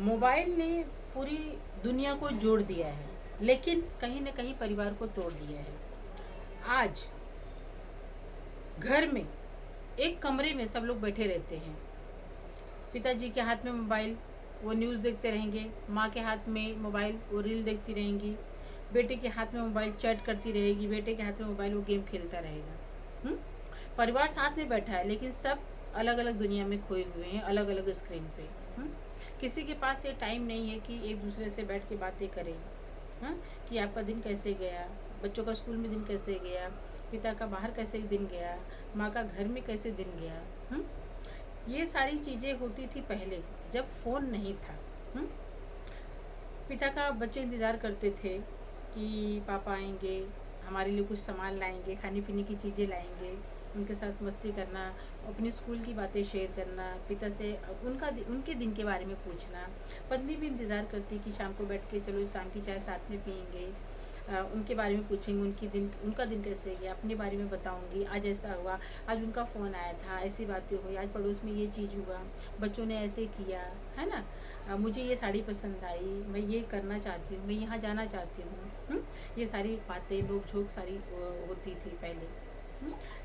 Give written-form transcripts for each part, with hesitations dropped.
Mobile ने पूरी दुनिया को जोड़ दिया है, लेकिन कहीं ना कहीं परिवार को तोड़ दिया है। आज घर में एक कमरे में सब लोग बैठे रहते हैं, पिताजी के हाथ में मोबाइल, वो न्यूज़ देखते रहेंगे, माँ के हाथ में मोबाइल, वो रील देखती रहेंगी, बेटे के हाथ में मोबाइल चैट करती रहेगी, बेटे के हाथ में मोबाइल वो गेम खेलता रहेगा। परिवार साथ में बैठा है, लेकिन सब अलग अलग दुनिया में खोए हुए हैं, अलग अलग स्क्रीन पे। किसी के पास ये टाइम नहीं है कि एक दूसरे से बैठ के बातें करें। कि आपका दिन कैसे गया, बच्चों का स्कूल में दिन कैसे गया, पिता का बाहर कैसे दिन गया, माँ का घर में कैसे दिन गया। ये सारी चीज़ें होती थी पहले, जब फ़ोन नहीं था। पिता का बच्चे इंतज़ार करते थे कि पापा आएंगे, हमारे लिए कुछ सामान लाएंगे, खाने पीने की चीज़ें लाएंगे, उनके साथ मस्ती करना, अपने स्कूल की बातें शेयर करना, पिता से उनके दिन के बारे में पूछना। पत्नी भी इंतज़ार करती कि शाम को बैठ के चलो शाम की चाय साथ में पियेंगे, उनके बारे में पूछेंगे, उनका दिन कैसे गया, अपने बारे में बताऊंगी, आज ऐसा हुआ, आज उनका फ़ोन आया था, ऐसी बातें हुई, आज पड़ोस में ये चीज़ हुआ, बच्चों ने ऐसे किया, है ना। मुझे ये साड़ी पसंद आई, मैं ये करना चाहती हूँ, मैं यहाँ जाना चाहती हूँ। ये सारी बातें नोक झोंक सारी होती थी पहले।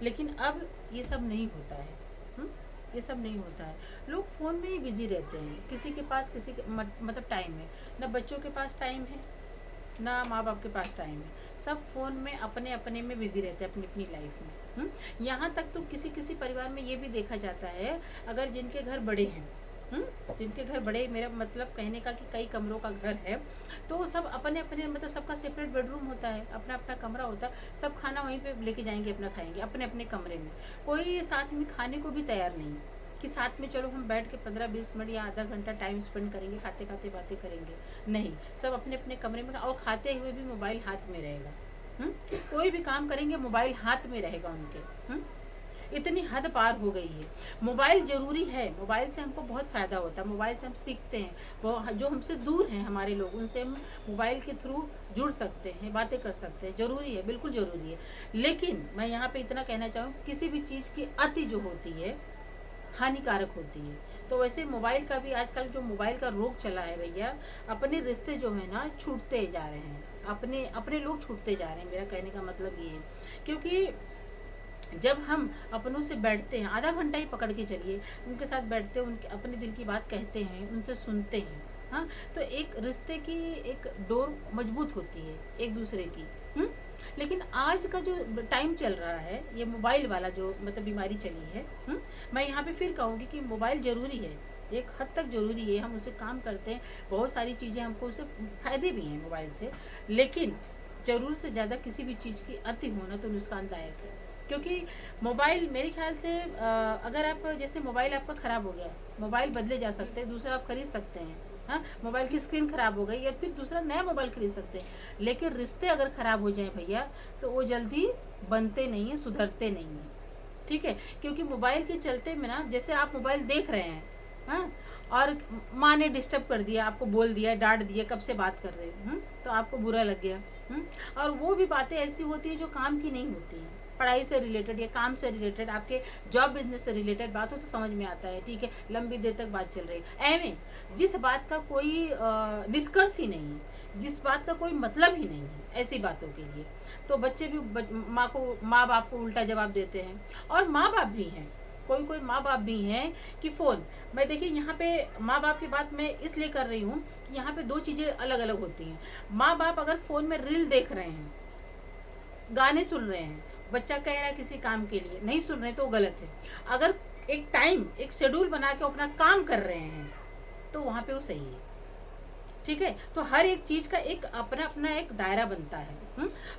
लेकिन अब ये सब नहीं होता है। ये सब नहीं होता है, लोग फ़ोन में ही बिजी रहते हैं। किसी के पास मतलब टाइम है ना, बच्चों के पास टाइम है ना, माँ बाप के पास टाइम है। सब फ़ोन में अपने अपने में बिजी रहते हैं, अपनी अपनी लाइफ में। यहाँ तक तो किसी किसी परिवार में ये भी देखा जाता है, अगर जिनके घर बड़े हैं, जिनके घर बड़े, मेरा मतलब कहने का कि कई कमरों का घर है, तो सब अपने अपने मतलब सबका सेपरेट बेडरूम होता है, अपना अपना कमरा होता है, सब खाना वहीं पे लेके जाएंगे, अपना खाएंगे अपने अपने कमरे में। कोई साथ में खाने को भी तैयार नहीं कि साथ में चलो हम बैठ के 15-20 मिनट या आधा घंटा टाइम स्पेंड करेंगे, खाते खाते बातें करेंगे। नहीं, सब अपने अपने कमरे में, और खाते हुए भी मोबाइल हाथ में रहेगा। कोई भी काम करेंगे मोबाइल हाथ में रहेगा उनके। इतनी हद पार हो गई है। मोबाइल ज़रूरी है, मोबाइल से हमको बहुत फ़ायदा होता है, मोबाइल से हम सीखते हैं, वो जो हमसे दूर हैं हमारे लोग, उनसे हम मोबाइल के थ्रू जुड़ सकते हैं, बातें कर सकते हैं। ज़रूरी है, बिल्कुल ज़रूरी है। लेकिन मैं यहाँ पे इतना कहना चाहूँ, किसी भी चीज़ की अति जो होती है हानिकारक होती है। तो वैसे मोबाइल का भी आजकल जो मोबाइल का रोग चला है भैया, अपने रिश्ते जो है ना छूटते जा रहे हैं, अपने अपने लोग छूटते जा रहे हैं। मेरा कहने का मतलब ये है, क्योंकि जब हम अपनों से बैठते हैं, आधा घंटा ही पकड़ के चलिए, उनके साथ बैठते हैं, उनके अपने दिल की बात कहते हैं, उनसे सुनते हैं, हाँ, तो एक रिश्ते की एक डोर मजबूत होती है एक दूसरे की। लेकिन आज का जो टाइम चल रहा है, ये मोबाइल वाला जो मतलब बीमारी चली है, मैं यहाँ पे फिर कहूँगी कि मोबाइल ज़रूरी है, एक हद तक ज़रूरी है, हम उससे काम करते हैं, बहुत सारी चीज़ें हमको उससे फ़ायदे भी हैं मोबाइल से, लेकिन ज़रूरत से ज़्यादा किसी भी चीज़ की अति होना तो नुकसानदायक है। क्योंकि मोबाइल मेरे ख्याल से अगर आप, जैसे मोबाइल आपका ख़राब हो गया, मोबाइल बदले जा सकते हैं, दूसरा आप खरीद सकते हैं। हाँ, मोबाइल की स्क्रीन ख़राब हो गई या फिर दूसरा नया मोबाइल खरीद सकते हैं। लेकिन रिश्ते अगर ख़राब हो जाएं भैया, तो वो जल्दी बनते नहीं हैं, सुधरते नहीं हैं। ठीक है, क्योंकि मोबाइल के चलते में ना, जैसे आप मोबाइल देख रहे हैं, हाँ, और माँ ने डिस्टर्ब कर दिया, आपको बोल दिया, डांट दिया, कब से बात कर रहे हैं, तो आपको बुरा लग गया। और वो भी बातें ऐसी होती हैं जो काम की नहीं होती हैं, पढ़ाई से रिलेटेड या काम से रिलेटेड, आपके जॉब बिजनेस से रिलेटेड बात हो तो समझ में आता है, ठीक है, लंबी देर तक बात चल रही है। एवं जिस बात का कोई निष्कर्ष ही नहीं है, जिस बात का कोई मतलब ही नहीं है, ऐसी बातों के लिए तो बच्चे भी माँ बाप को उल्टा जवाब देते हैं। और माँ बाप भी हैं, कोई कोई माँ बाप भी हैं कि फ़ोन, मैं देखिए यहाँ पे माँ बाप की बात मैं इसलिए कर रही हूँ कि यहाँ पे दो चीज़ें अलग अलग होती हैं। माँ बाप अगर फ़ोन में रील देख रहे हैं, गाने सुन रहे हैं, बच्चा कह रहा है किसी काम के लिए, नहीं सुन रहे तो गलत है। अगर एक टाइम, एक शेड्यूल बना के अपना काम कर रहे हैं, तो वहाँ पे वो सही है। ठीक है, तो हर एक चीज़ का एक अपना अपना एक दायरा बनता है।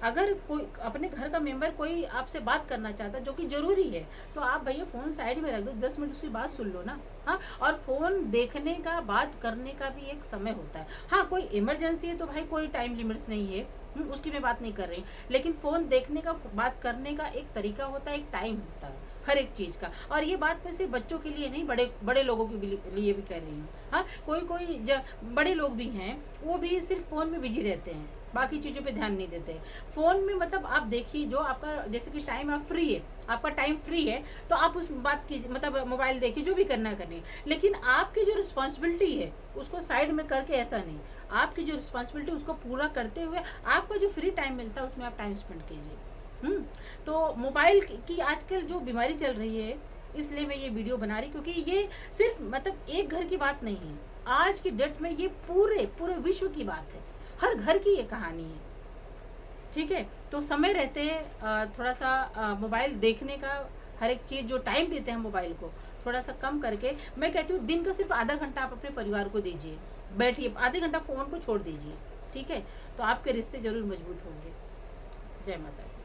अगर कोई अपने घर का मेंबर कोई आपसे बात करना चाहता है जो कि ज़रूरी है, तो आप भैया फ़ोन साइड में रख दो, 10 मिनट उसकी बात सुन लो ना। हाँ, और फ़ोन देखने का, बात करने का भी एक समय होता है। हाँ, कोई इमरजेंसी है तो भाई कोई टाइम लिमिट्स नहीं है, उसकी मैं बात नहीं कर रही, लेकिन फ़ोन देखने का, बात करने का एक तरीका होता है, एक टाइम होता है हर एक चीज़ का। और ये बात मैं सिर्फ बच्चों के लिए नहीं, बड़े बड़े लोगों के लिए भी कह रही हूँ। हाँ, कोई कोई बड़े लोग भी हैं, वो भी सिर्फ फ़ोन में बिजी रहते हैं, बाकी चीज़ों पे ध्यान नहीं देते। फ़ोन में मतलब आप देखिए, जो आपका जैसे कि टाइम आप फ्री है, आपका टाइम फ्री है, तो आप उस बात की मतलब मोबाइल देखिए, जो भी करना करिए, लेकिन आपकी जो रिस्पॉन्सिबिलिटी है उसको साइड में करके ऐसा नहीं, आपकी जो रिस्पॉन्सिबिलिटी उसको पूरा करते हुए आपका जो फ्री टाइम मिलता है उसमें आप टाइम स्पेंड कीजिए। तो मोबाइल की आजकल जो बीमारी चल रही है, इसलिए मैं ये वीडियो बना रही, क्योंकि ये सिर्फ मतलब एक घर की बात नहीं है, आज की डेट में ये पूरे पूरे विश्व की बात है, हर घर की ये कहानी है। ठीक है, तो समय रहते थोड़ा सा मोबाइल देखने का, हर एक चीज़ जो टाइम देते हैं मोबाइल को थोड़ा सा कम करके, मैं कहती हूँ दिन का सिर्फ आधा घंटा आप अपने परिवार को दीजिए, बैठिए आधे घंटा फ़ोन को छोड़ दीजिए। ठीक है, तो आपके रिश्ते ज़रूर मजबूत होंगे। जय माता दी।